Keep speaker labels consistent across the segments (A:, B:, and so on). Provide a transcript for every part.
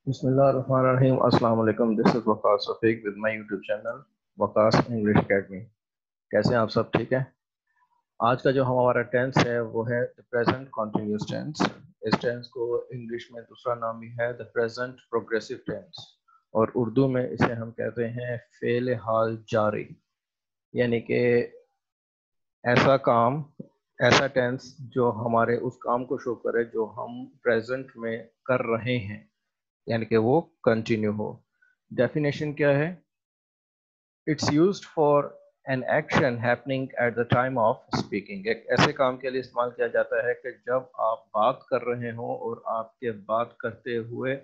A: Bismillahirrahmanirrahim. Assalamu alaikum. This is Waqas Rafiq with my YouTube channel Waqas English academy. कैसे हैं आप सब? ठीक है। आज का जो हमारा टेंस है वो है द प्रेजेंट कॉन्टिन्यूस टेंस। इस टेंस को इंग्लिश में दूसरा नाम भी है द प्रेजेंट प्रोग्रेसिव टेंस, और उर्दू में इसे हम कहते हैं फेल हाल जारी। यानी कि ऐसा काम, ऐसा टेंस जो हमारे उस काम को शो करे जो हम प्रेजेंट में कर रहे हैं, यानी कि वो कंटिन्यू हो। डेफिनेशन क्या है? It's used for an action happening at the time of speaking. एक ऐसे काम के लिए इस्तेमाल किया जाता है कि जब आप बात कर रहे हो और आपके बात करते हुए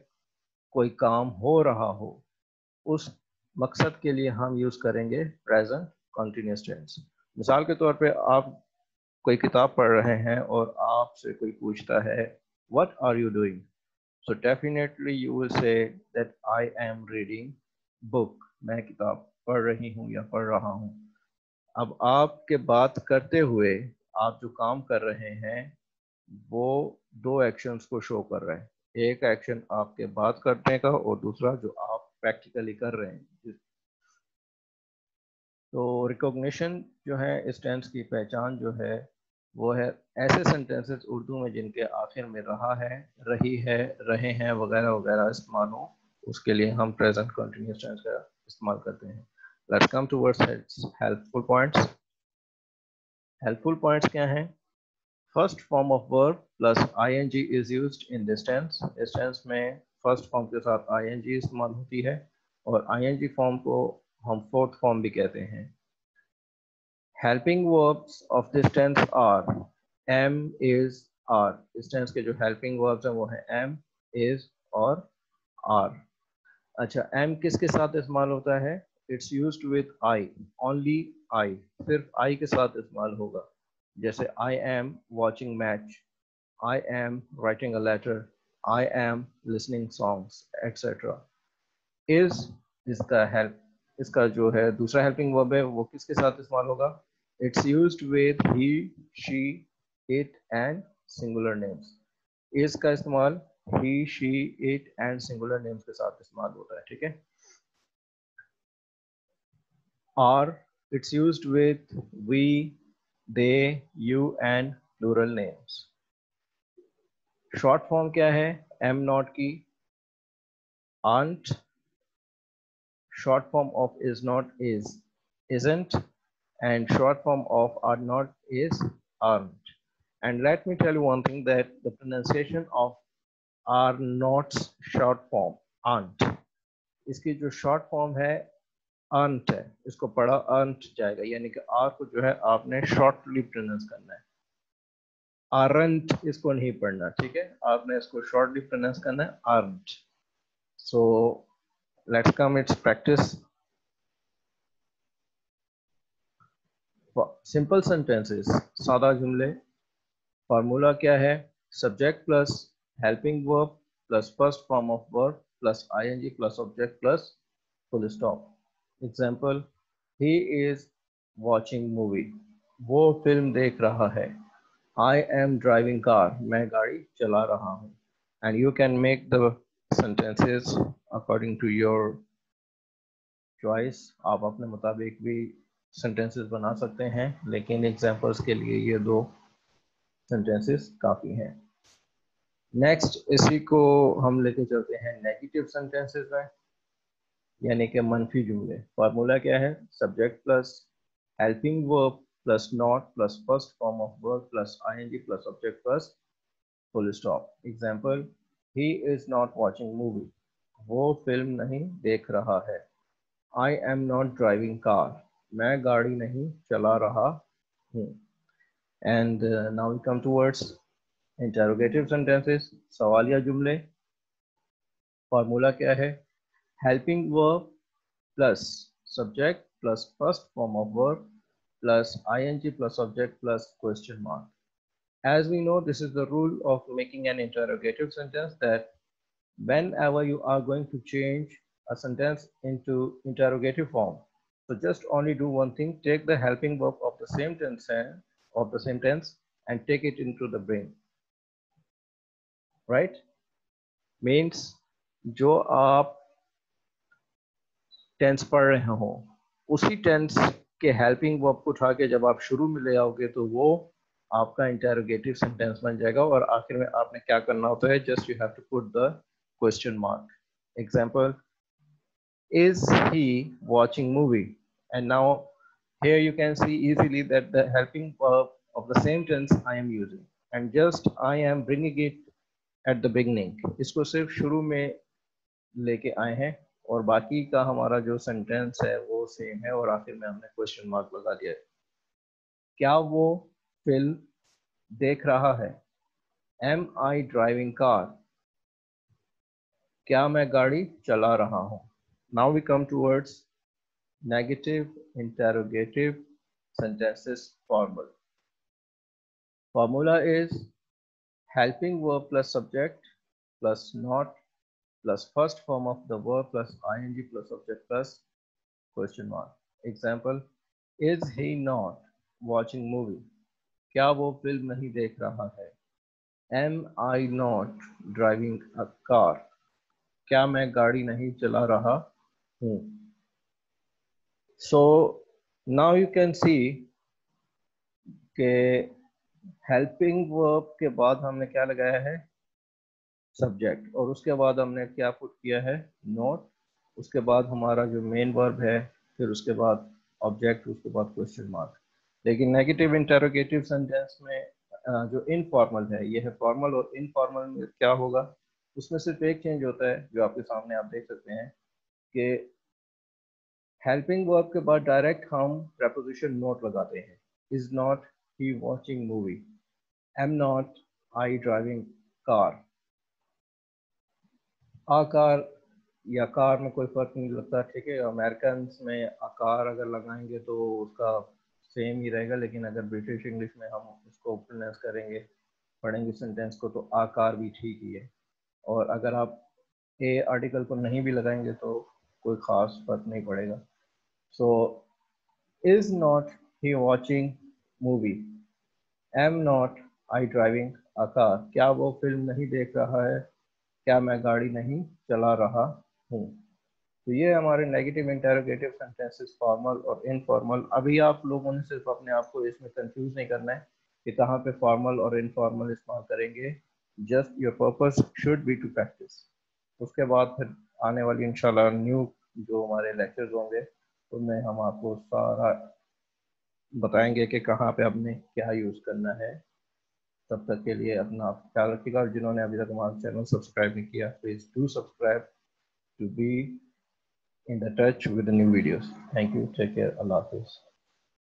A: कोई काम हो रहा हो, उस मकसद के लिए हम यूज करेंगे प्रेजेंट कंटिन्यूअस टेंस। मिसाल के तौर पे आप कोई किताब पढ़ रहे हैं और आपसे कोई पूछता है what are you doing, so definitely you will say that I am reading book. मैं किताब पढ़ रही हूँ या पढ़ रहा हूँ। अब आपके बात करते हुए आप जो काम कर रहे हैं वो दो एक्शंस को शो कर रहे हैं। एक एक्शन आपके बात करने का और दूसरा जो आप प्रैक्टिकली कर रहे हैं। तो रिकॉग्निशन जो है इस टेंस की पहचान जो है वो है ऐसे सेंटेंसेस उर्दू में जिनके आखिर में रहा है, रही है, रहे हैं वगैरह वगैरह इस्तेमाल हो, उसके लिए हम प्रेजेंट कंटिन्यूअस टेंस का इस्तेमाल करते हैं। Let's come towards helpful points. Helpful points क्या हैं? First form of verb plus ING is used in this tense. इस टेंस में फर्स्ट फॉर्म के साथ आईएनजी इस्तेमाल होती है, और आईएनजी फॉर्म को हम फोर्थ फॉर्म भी कहते हैं। Helping verbs of this tense are am, is, are. इस टेंस के जो हेल्पिंग वर्ब्स हैं वो है एम, इज और आर। अच्छा, एम किसके साथ इस्तेमाल होता है? It's used with I, only I, सिर्फ आई के साथ इस्तेमाल होगा। जैसे I am watching match, I am writing a letter, I am listening songs etcetera. Is, इसका हेल्प, इसका जो है दूसरा हेल्पिंग वर्ब है वो किसके साथ इस्तेमाल होगा? It's used with he, she, it and singular names. Is का इस्तेमाल he, she, it and singular names के साथ इस्तेमाल होता है। ठीक है। Are, it's used with we, they, you and plural names. Short form क्या है एम नॉट की? Aren't. Short form of is not is, isn't, and short form of are not is, aren't. And let me tell you one thing, that the pronunciation of are not's short form aren't, इसकी जो short form है aren't है, इसको पढ़ा aren't जाएगा, यानी कि r को जो है आपने shortly pronounce करना है। aren't इसको नहीं पढ़ना, ठीक है, आपने इसको shortly pronounce करना है aren't। So let's come its practice. Simple sentences, सादा जुमले। फार्मूला क्या है? Subject plus helping verb plus first form of verb plus ING plus object plus full stop. Example, he is watching movie, वो film देख रहा है। I am driving car, मैं गाड़ी चला रहा हूँ। And you can make the sentences according to your choice. आप अपने मुताबिक भी सेंटेंसेस बना सकते हैं, लेकिन एग्जांपल्स के लिए ये दो सेंटेंसेस काफ़ी हैं। नेक्स्ट इसी को हम लेके चलते हैं नेगेटिव सेंटेंसेस में, यानी कि मनफी जुमले। फार्मूला क्या है? Subject plus helping verb plus not plus first form of verb plus ING plus object plus full stop. Example, he is not watching movie, वो फिल्म नहीं देख रहा है। I am not driving car, मैं गाड़ी नहीं चला रहा हूँ। And now we come towards interrogative sentences, सवालिया जुमले। फार्मूला क्या है? Helping verb plus subject plus first form of verb plus ING plus object plus question mark. As we know, this is the rule of making an interrogative sentence, that whenever you are going to change a sentence into interrogative form, so just only do one thing: take the helping verb of the same tense and take it into the brain, right? Means जो आप tense पढ़ रहे हो उसी tense के helping verb को उठा के जब आप शुरू में ले आओगे तो वो आपका इंटेरोगेटिव सेंटेंस बन जाएगा। और आखिर में आपने क्या करना होता है, just you have to put the question mark. Example, is he watching movie? And now here you can see easily that the helping verb of the same tense I am using, and just I am bringing it at the beginning। इसको सिर्फ शुरू में लेके आए हैं और बाकी का हमारा जो सेंटेंस है वो सेम है, और आखिर में हमने क्वेश्चन मार्क लगा दिया है। क्या वो फिल्म देख रहा है? Am I driving car? क्या मैं गाड़ी चला रहा हूँ? Now we come towards negative interrogative sentences formal. Formula is helping verb plus subject plus not plus first form of the verb plus ing plus subject plus question mark। Example, is he not watching movie? क्या वो film नहीं देख रहा है? Am I not driving a car? क्या मैं गाड़ी नहीं चला रहा हूँ? So now you can see कि हेल्पिंग वर्ब के बाद हमने क्या लगाया है? सब्जेक्ट। और उसके बाद हमने क्या पुट किया है? नोट। उसके बाद हमारा जो मेन वर्ब है, फिर उसके बाद ऑब्जेक्ट, उसके बाद क्वेश्चन मार्क। लेकिन नेगेटिव इंटेरोगेटिव सेंटेंस में जो इनफॉर्मल है, ये है फॉर्मल। और इनफॉर्मल में क्या होगा? उसमें सिर्फ एक चेंज होता है जो आपके सामने आप देख सकते हैं कि हेल्पिंग वर्ब के बाद डायरेक्ट हम प्रेपोजिशन नॉट लगाते हैं। Is not he watching movie? Am not I driving car? आकार या कार में कोई फर्क नहीं लगता, ठीक है। अमेरिकन में आकार अगर लगाएंगे तो उसका सेम ही रहेगा, लेकिन अगर ब्रिटिश इंग्लिश में हम इसको प्रोनाउंस करेंगे, पढ़ेंगे सेंटेंस को, तो आकार भी ठीक ही है। और अगर आप ए आर्टिकल को नहीं भी लगाएंगे तो कोई ख़ास फर्क नहीं पड़ेगा। So is not he watching movie? Am not I driving a car? क्या वो फिल्म नहीं देख रहा है? क्या मैं गाड़ी नहीं चला रहा हूँ? तो ये हमारे नेगेटिव इंटेरोगेटिव सेंटेंसेस, फॉर्मल और इनफॉर्मल। अभी आप लोगों ने सिर्फ अपने आप को इसमें कंफ्यूज नहीं करना है कि कहाँ पे फॉर्मल और इनफॉर्मल इस्तेमाल करेंगे। Just your purpose should be to practice. उसके बाद फिर आने वाली इंशाल्लाह न्यू जो हमारे लेक्चर्स होंगे उनमें हम आपको सारा बताएंगे कि कहाँ पे आपने क्या यूज़ करना है। तब तक के लिए अपना आप ख्याल रखिएगा। और जिन्होंने अभी तक हमारा चैनल सब्सक्राइब नहीं किया, please do subscribe to be in the touch with the new videos. Thank you. Take care. Allah Hafiz.